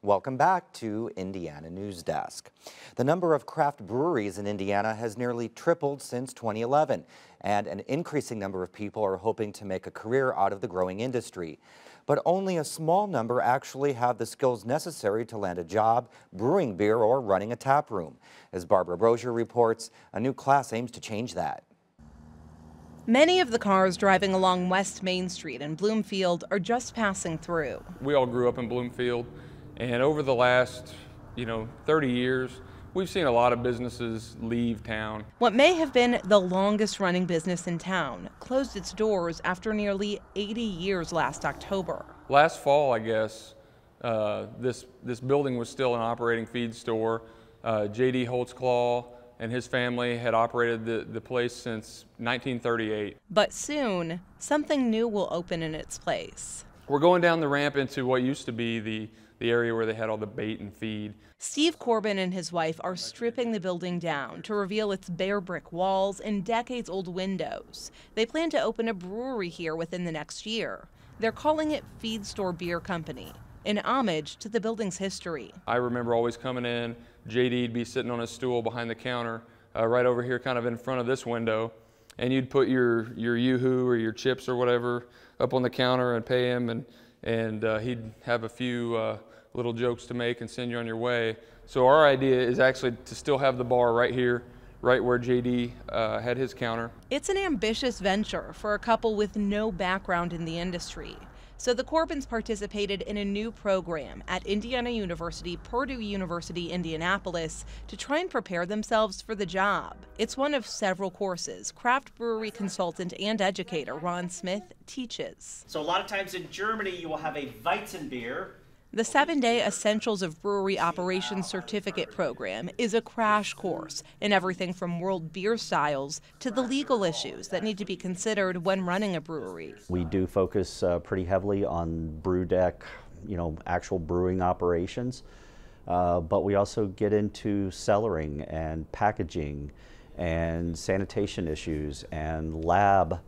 Welcome back to Indiana News Desk. The number of craft breweries in Indiana has nearly tripled since 2011, and an increasing number of people are hoping to make a career out of the growing industry. But only a small number actually have the skills necessary to land a job brewing beer or running a tap room. As Barbara Brosier reports, a new class aims to change that. Many of the cars driving along West Main Street in Bloomfield are just passing through. We all grew up in Bloomfield, and over the last, 30 years, we've seen a lot of businesses leave town. What may have been the longest running business in town closed its doors after nearly 80 years last October. Last fall, I guess, this building was still an operating feed store. J.D. Holtzclaw and his family had operated the place since 1938. But soon, something new will open in its place. We're going down the ramp into what used to be the area where they had all the bait and feed. Steve Corbin and his wife are stripping the building down to reveal its bare brick walls and decades-old windows. They plan to open a brewery here within the next year. They're calling it Feed Store Beer Company, in homage to the building's history. I remember always coming in, JD'd be sitting on a stool behind the counter, right over here kind of in front of this window, and you'd put your Yoo-hoo or your chips or whatever up on the counter and pay him, and he'd have a few little jokes to make and send you on your way. So our idea is actually to still have the bar right here, right where JD had his counter. It's an ambitious venture for a couple with no background in the industry. So the Corbins participated in a new program at Indiana University, Purdue University, Indianapolis to try and prepare themselves for the job. It's one of several courses craft brewery consultant and educator Ron Smith teaches. So a lot of times in Germany you will have a Weizenbier. The 7-day Essentials of Brewery Operations Certificate program is a crash course in everything from world beer styles to the legal issues that need to be considered when running a brewery. We do focus pretty heavily on brew deck, actual brewing operations, but we also get into cellaring and packaging and sanitation issues and lab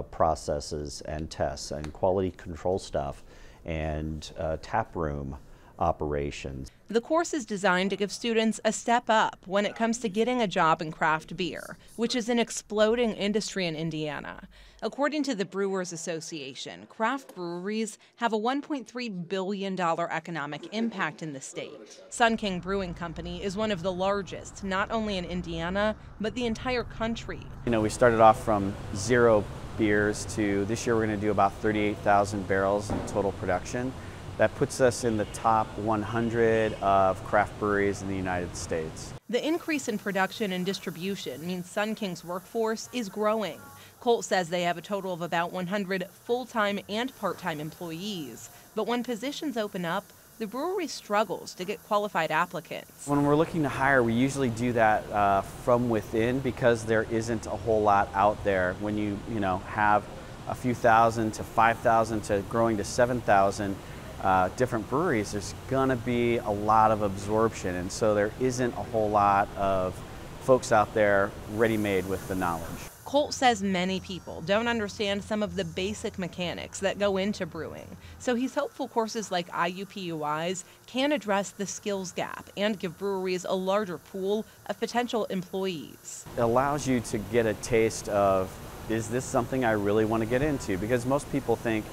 processes and tests and quality control stuff and tap room operations. The course is designed to give students a step up when it comes to getting a job in craft beer, which is an exploding industry in Indiana. According to the Brewers Association, craft breweries have a $1.3 billion economic impact in the state. Sun King Brewing Company is one of the largest, not only in Indiana, but the entire country. We started off from 0 beers to this year we're going to do about 38,000 barrels in total production. That puts us in the top 100 of craft breweries in the United States. The increase in production and distribution means Sun King's workforce is growing. Colt says they have a total of about 100 full-time and part-time employees, but when positions open up, the brewery struggles to get qualified applicants. When we're looking to hire, we usually do that from within because there isn't a whole lot out there. When you have a few thousand to 5,000 to growing to 7,000 different breweries, there's going to be a lot of absorption, and so there isn't a whole lot of folks out there ready-made with the knowledge. Colt says many people don't understand some of the basic mechanics that go into brewing, so he's hopeful courses like IUPUI's can address the skills gap and give breweries a larger pool of potential employees. It allows you to get a taste of, is this something I really want to get into? Because most people think,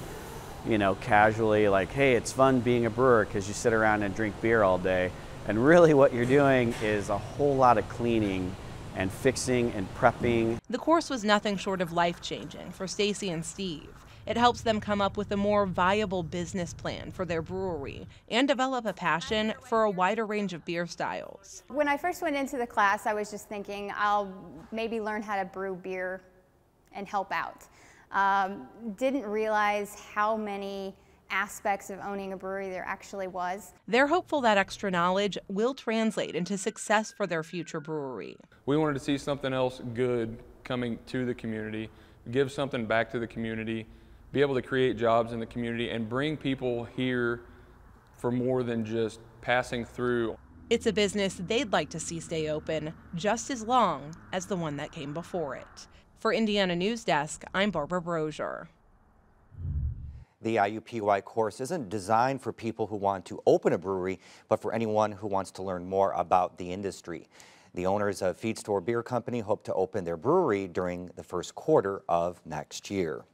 casually like, hey, it's fun being a brewer because you sit around and drink beer all day. And really what you're doing is a whole lot of cleaning and fixing and prepping. The course was nothing short of life-changing for Stacy and Steve. It helps them come up with a more viable business plan for their brewery and develop a passion for a wider range of beer styles. When I first went into the class, I was just thinking I'll maybe learn how to brew beer and help out. Didn't realize how many aspects of owning a brewery there actually was. They're hopeful that extra knowledge will translate into success for their future brewery. We wanted to see something else good coming to the community, give something back to the community, be able to create jobs in the community, and bring people here for more than just passing through. It's a business they'd like to see stay open just as long as the one that came before it. For Indiana News Desk, I'm Barbara Brosier. The IUPUI course isn't designed for people who want to open a brewery, but for anyone who wants to learn more about the industry. The owners of Feed Store Beer Company hope to open their brewery during the first quarter of next year.